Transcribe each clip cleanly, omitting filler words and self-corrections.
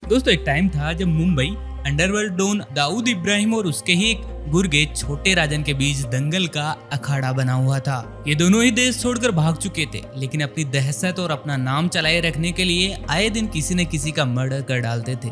दोस्तों एक टाइम था जब मुंबई अंडरवर्ल्ड डॉन दाऊद इब्राहिम और उसके ही एक गुर्गे छोटे राजन के बीच दंगल का अखाड़ा बना हुआ था। ये दोनों ही देश छोड़कर भाग चुके थे, लेकिन अपनी दहशत और अपना नाम चलाए रखने के लिए आए दिन किसी न किसी का मर्डर कर डालते थे।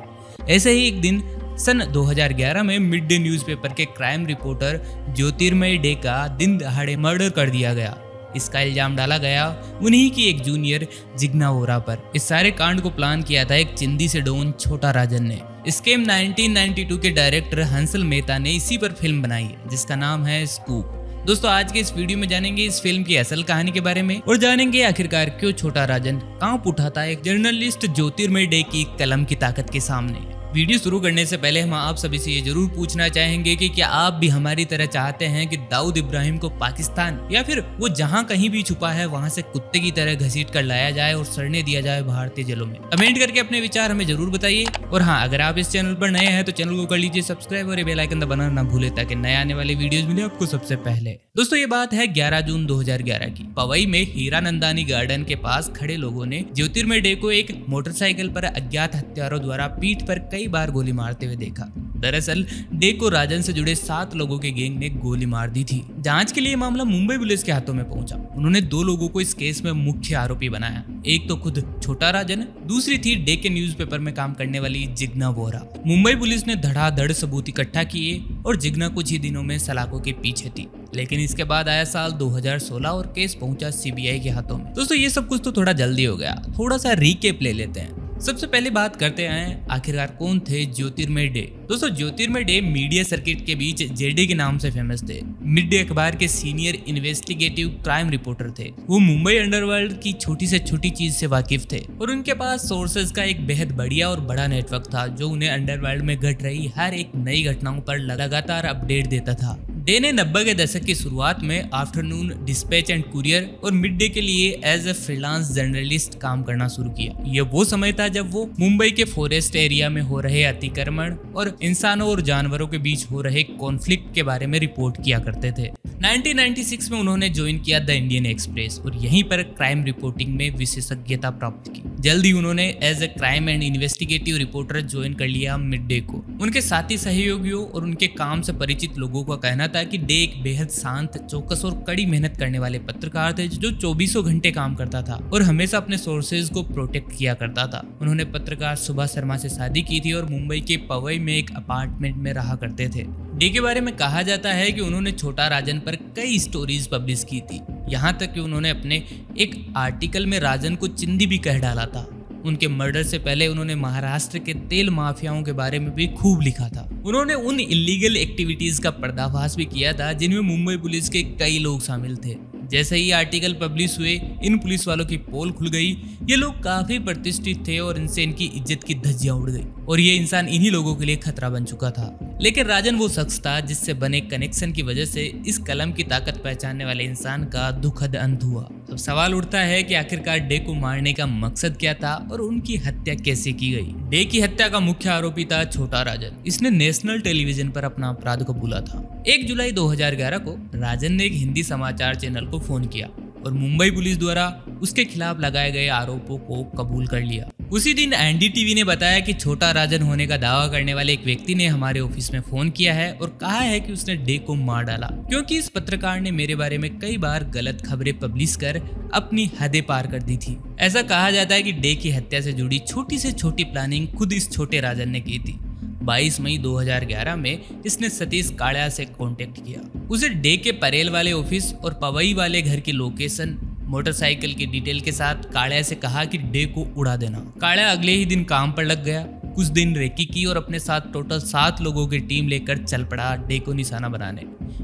ऐसे ही एक दिन सन 2011 में मिड डे न्यूज़पेपर के क्राइम रिपोर्टर ज्योतिर्मय डे का दिन दहाड़े मर्डर कर दिया गया। इसका इल्जाम डाला गया उन्हीं की एक जूनियर जिग्ना वोरा पर। इस सारे कांड को प्लान किया था एक चिंदी से डॉन छोटा राजन ने। स्कैम 1992 के डायरेक्टर हंसल मेहता ने इसी पर फिल्म बनाई है जिसका नाम है स्कूप। दोस्तों आज के इस वीडियो में जानेंगे इस फिल्म की असल कहानी के बारे में और जानेंगे आखिरकार क्यों छोटा राजन कांप उठा था एक जर्नलिस्ट ज्योतिर्मय डे की कलम की ताकत के सामने। वीडियो शुरू करने से पहले हम आप सभी से ये जरूर पूछना चाहेंगे कि क्या आप भी हमारी तरह चाहते हैं कि दाऊद इब्राहिम को पाकिस्तान या फिर वो जहां कहीं भी छुपा है वहां से कुत्ते की तरह घसीट कर लाया जाए और सड़ने दिया जाए भारतीय जेलों में। कमेंट करके अपने विचार हमें जरूर बताइए। और हाँ, अगर आप इस चैनल पर नए हैं तो चैनल को कर लीजिए सब्सक्राइब और बेल आइकन दबाना ना भूले ताकि नए आने वाले वीडियोस मिले आपको सबसे पहले। दोस्तों ये बात है 11 जून 2011 की। पवई में हीरानंदानी गार्डन के पास खड़े लोगों ने ज्योतिर्मय डे को एक मोटरसाइकिल पर अज्ञात हत्यारों द्वारा पीठ पर कई बार गोली मारते हुए देखा। दरअसल डे को राजन से जुड़े 7 लोगों के गैंग ने गोली मार दी थी। जांच के लिए मामला मुंबई पुलिस के हाथों में पहुंचा। उन्होंने 2 लोगों को इस केस में मुख्य आरोपी बनाया। एक तो खुद छोटा राजन, दूसरी थी डे के न्यूज़पेपर में काम करने वाली जिग्ना वोरा। मुंबई पुलिस ने धड़ाधड़ सबूत इकट्ठा किए और जिग्ना कुछ ही दिनों में सलाखों के पीछे थी। लेकिन इसके बाद आया साल 2016 और केस पहुंचा सीबीआई के हाथों में। दोस्तों ये सब कुछ तो थोड़ा जल्दी हो गया, थोड़ा सा रीकैप ले लेते हैं। सबसे पहले बात करते हैं आखिरकार कौन थे ज्योतिर्मय डे। दोस्तों ज्योतिर्मय डे मीडिया सर्किट के बीच जेडे के नाम से फेमस थे। मिड डे अखबार के सीनियर इन्वेस्टिगेटिव क्राइम रिपोर्टर थे। वो मुंबई अंडरवर्ल्ड की छोटी से छोटी चीज से वाकिफ थे और उनके पास सोर्सेज का एक बेहद बढ़िया और बड़ा नेटवर्क था जो उन्हें अंडरवर्ल्ड में घट रही हर एक नई घटनाओं पर लगातार अपडेट देता था। डे ने 90 के दशक की शुरुआत में आफ्टरनून डिस्पैच एंड कुरियर और मिड डे के लिए एज ए फ्रीलांस जर्नलिस्ट काम करना शुरू किया। ये वो समय था जब वो मुंबई के फॉरेस्ट एरिया में हो रहे अतिक्रमण और इंसानों और जानवरों के बीच हो रहे कॉन्फ्लिक्ट के बारे में रिपोर्ट किया करते थे। 1996 में उन्होंने ज्वाइन किया द इंडियन एक्सप्रेस और यहीं पर क्राइम रिपोर्टिंग में विशेषज्ञता प्राप्त की। जल्द ही उन्होंने as a crime and investigative reporter join कर लिया मिड डे को। उनके साथी सहयोगियों और उनके काम से परिचित लोगों का कहना था कि डे एक बेहद शांत, चौकस और कड़ी मेहनत करने वाले पत्रकार थे जो 24 घंटे काम करता था और हमेशा अपने सोर्सेज को प्रोटेक्ट किया करता था। उन्होंने पत्रकार सुभा शर्मा से शादी की थी और मुंबई के पवई में एक अपार्टमेंट में रहा करते थे। डे के बारे में कहा जाता है कि उन्होंने छोटा राजन पर कई स्टोरीज पब्लिश की थी। यहाँ तक कि उन्होंने अपने एक आर्टिकल में राजन को चिंदी भी कह डाला था। उनके मर्डर से पहले उन्होंने महाराष्ट्र के तेल माफियाओं के बारे में भी खूब लिखा था। उन्होंने उन इलीगल एक्टिविटीज का पर्दाफाश भी किया था जिनमें मुंबई पुलिस के कई लोग शामिल थे। जैसे ही आर्टिकल पब्लिश हुए इन पुलिस वालों की पोल खुल गई। ये लोग काफी प्रतिष्ठित थे और इनसे इनकी इज्जत की धज्जियां उड़ गई और ये इंसान इन्हीं लोगों के लिए खतरा बन चुका था। लेकिन राजन वो शख्स था जिससे बने कनेक्शन की वजह से इस कलम की ताकत पहचानने वाले इंसान का दुखद अंत हुआ। अब सवाल उठता है कि आखिरकार डे को मारने का मकसद क्या था और उनकी हत्या कैसे की गई। डे की हत्या का मुख्य आरोपी था छोटा राजन। इसने नेशनल टेलीविजन पर अपना अपराध कबूला था। 1 जुलाई 2011 को राजन ने एक हिंदी समाचार चैनल को फोन किया और मुंबई पुलिस द्वारा उसके खिलाफ लगाए गए आरोपों को कबूल कर लिया। उसी दिन एनडीटीवी ने बताया कि छोटा राजन होने का दावा करने वाले एक व्यक्ति ने हमारे ऑफिस में फोन किया है और कहा है कि उसने डे को मार डाला क्योंकि इस पत्रकार ने मेरे बारे में कई बार गलत खबरें पब्लिश कर अपनी हदें पार कर दी थी। ऐसा कहा जाता है कि डे की हत्या से जुड़ी छोटी से छोटी प्लानिंग खुद इस छोटे राजन ने की थी। 22 मई 2011 में इसने सतीश काड़ा से कांटेक्ट किया। उसे डे के परेल वाले ऑफिस और पवई वाले घर की लोकेशन, मोटरसाइकिल की डिटेल के साथ काड़ा से कहा कि डे को उड़ा देना। काड़ा अगले ही दिन काम पर लग गया। कुछ दिन रेकी की और अपने साथ टोटल 7 लोगों की टीम लेकर चल पड़ा डे को निशाना बनाने।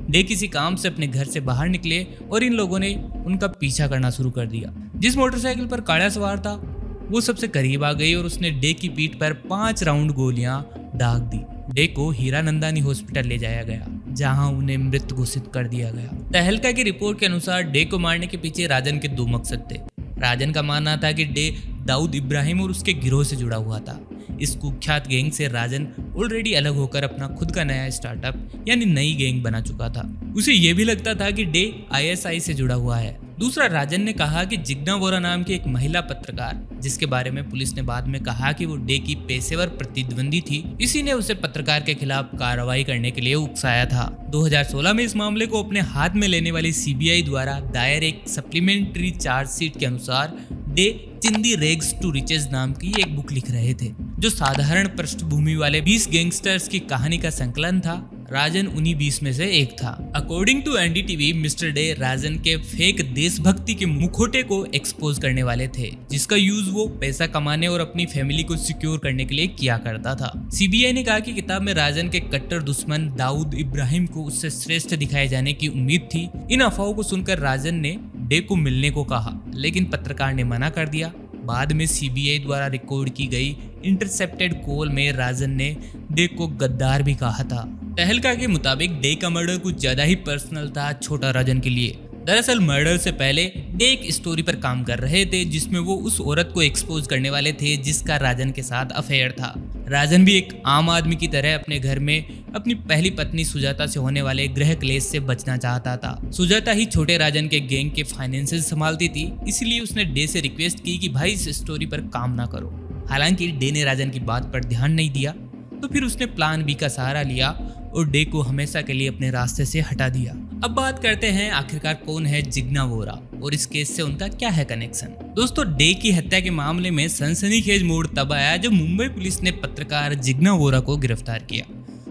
डे किसी काम से अपने घर से बाहर निकले और इन लोगों ने उनका पीछा करना शुरू कर दिया। जिस मोटरसाइकिल पर काड़ा सवार था वो सबसे करीब आ गई और उसने डे की पीठ पर 5 राउंड गोलियां दाग दी। डे को हीरानंदानी हॉस्पिटल ले जाया गया जहां उन्हें मृत घोषित कर दिया गया। तहलका की रिपोर्ट के अनुसार डे को मारने के पीछे राजन के 2 मकसद थे। राजन का मानना था कि डे दाऊद इब्राहिम और उसके गिरोह से जुड़ा हुआ था। इस कुख्यात गैंग से राजन ऑलरेडी अलग होकर अपना खुद का नया स्टार्टअप यानी नई गैंग बना चुका था। उसे यह भी लगता था कि डे आईएसआई से जुड़ा हुआ है दूसरा, राजन ने कहा कि जिग्ना वोरा नाम की एक महिला पत्रकार, जिसके बारे में पुलिस ने बाद में कहा कि वो डे की पेशेवर प्रतिद्वंदी थी, इसी ने उसे पत्रकार के खिलाफ कार्रवाई करने के लिए उकसाया था। 2016 में इस मामले को अपने हाथ में लेने वाली सीबीआई द्वारा दायर एक सप्लीमेंट्री चार्जशीट के अनुसार डे चिंदी रेग्स टू रिचेस नाम की एक बुक लिख रहे थे, जो साधारण पृष्ठभूमि वाले 20 गैंगस्टर्स की कहानी का संकलन था। राजन उन्हीं 20 में से एक था। According to NDTV, mister De Rajan के फेक देशभक्ति के मुखौटे को एक्सपोज करने वाले थे, जिसका यूज वो पैसा कमाने और अपनी फैमिली को सिक्योर करने के लिए किया करता था। सीबीआई ने कहा कि किताब में राजन के कट्टर दुश्मन दाऊद इब्राहिम को उससे श्रेष्ठ दिखाए जाने की उम्मीद थी। इन अफवाहों को सुनकर राजन ने डे को मिलने को कहा, लेकिन पत्रकार ने मना कर दिया। बाद में सीबीआई द्वारा रिकॉर्ड की गई इंटरसेप्टेड कॉल में राजन ने डे को गद्दार भी कहा था। तहलका के मुताबिक डे का मर्डर कुछ ज्यादा ही पर्सनल था छोटा राजन के लिए। दरअसल मर्डर से पहले डे एक स्टोरी पर काम कर रहे थे, जिसमें वो उस औरत को एक्सपोज करने वाले थे जिसका राजन के साथ अफेयर था। राजन भी एक आम आदमी की तरह अपने घर में अपनी पहली पत्नी सुजाता से होने वाले गृह क्लेश से बचना चाहता था। सुजाता ही छोटे राजन के गैंग के फाइनेंसेस संभालती थी, इसलिए उसने डे से रिक्वेस्ट की कि भाई इस स्टोरी पर काम ना करो। हालांकि डे ने राजन की बात पर ध्यान नहीं दिया, तो फिर उसने प्लान बी का सहारा लिया और डे को हमेशा के लिए अपने रास्ते से हटा दिया। अब बात करते हैं आखिरकार कौन है जिग्ना वोरा और इस केस से उनका क्या है कनेक्शन। दोस्तों, डे की हत्या के मामले में सनसनीखेज मोड़ तब आया जब मुंबई पुलिस ने पत्रकार जिग्ना वोरा को गिरफ्तार किया,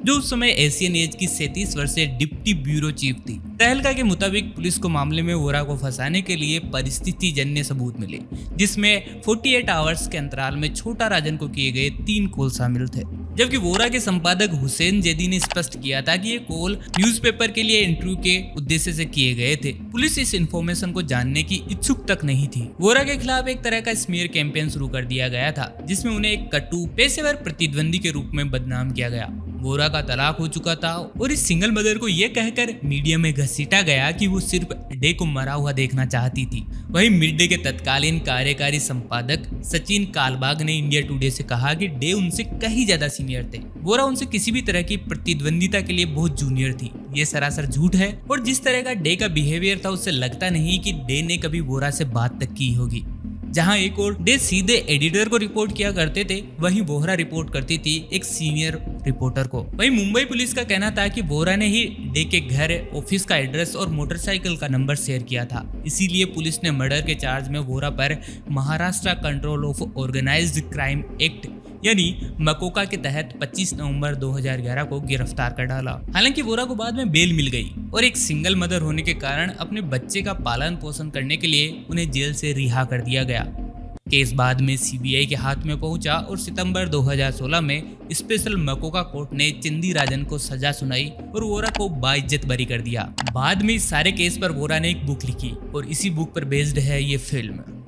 जो उस समय एशियन एज की 37 वर्षीय डिप्टी ब्यूरो चीफ थी। तहलका के मुताबिक पुलिस को मामले में वोरा को फंसाने के लिए परिस्थिति जन्य सबूत मिले, जिसमें 48 आवर्स के अंतराल में छोटा राजन को किए गए 3 कॉल शामिल थे। जबकि वोरा के संपादक हुसैन जैदी ने स्पष्ट किया था कि ये कॉल न्यूज़पेपर के लिए इंटरव्यू के उद्देश्य से किए गए थे। पुलिस इस इन्फॉर्मेशन को जानने की इच्छुक तक नहीं थी। वोरा के खिलाफ एक तरह का स्मीयर कैंपेन शुरू कर दिया गया था, जिसमें उन्हें एक कटु पेशेवर प्रतिद्वंदी के रूप में बदनाम किया गया। वोरा का तलाक हो चुका था और इस सिंगल मदर को यह कहकर मीडिया में घसीटा गया कि वो सिर्फ डे को मरा हुआ देखना चाहती थी। वहीं मिड डे के तत्कालीन कार्यकारी संपादक सचिन कालबाग ने इंडिया टुडे से कहा कि डे उनसे कहीं ज्यादा सीनियर थे। वोरा उनसे किसी भी तरह की प्रतिद्वंदिता के लिए बहुत जूनियर थी। ये सरासर झूठ है और जिस तरह का डे का बिहेवियर था, उससे लगता नहीं कि डे ने कभी वोरा से बात तक की होगी। जहां एक और डे सीधे एडिटर को रिपोर्ट किया करते थे, वहीं वोरा रिपोर्ट करती थी एक सीनियर रिपोर्टर को। वहीं मुंबई पुलिस का कहना था कि वोरा ने ही डे के घर, ऑफिस का एड्रेस और मोटरसाइकिल का नंबर शेयर किया था। इसीलिए पुलिस ने मर्डर के चार्ज में वोरा पर Maharashtra control of organised crime act यानी मकोका के तहत 25 नवंबर 2011 को गिरफ्तार कर डाला। हालांकि वोरा को बाद में बेल मिल गई और एक सिंगल मदर होने के कारण अपने बच्चे का पालन पोषण करने के लिए उन्हें जेल से रिहा कर दिया गया। केस बाद में सीबीआई के हाथ में पहुंचा और सितंबर 2016 में स्पेशल मकोका कोर्ट ने चिंदी राजन को सजा सुनाई और वोरा को बाइज्जत बरी कर दिया। बाद में इस सारे केस पर वोरा ने एक बुक लिखी और इसी बुक पर बेस्ड है ये फिल्म।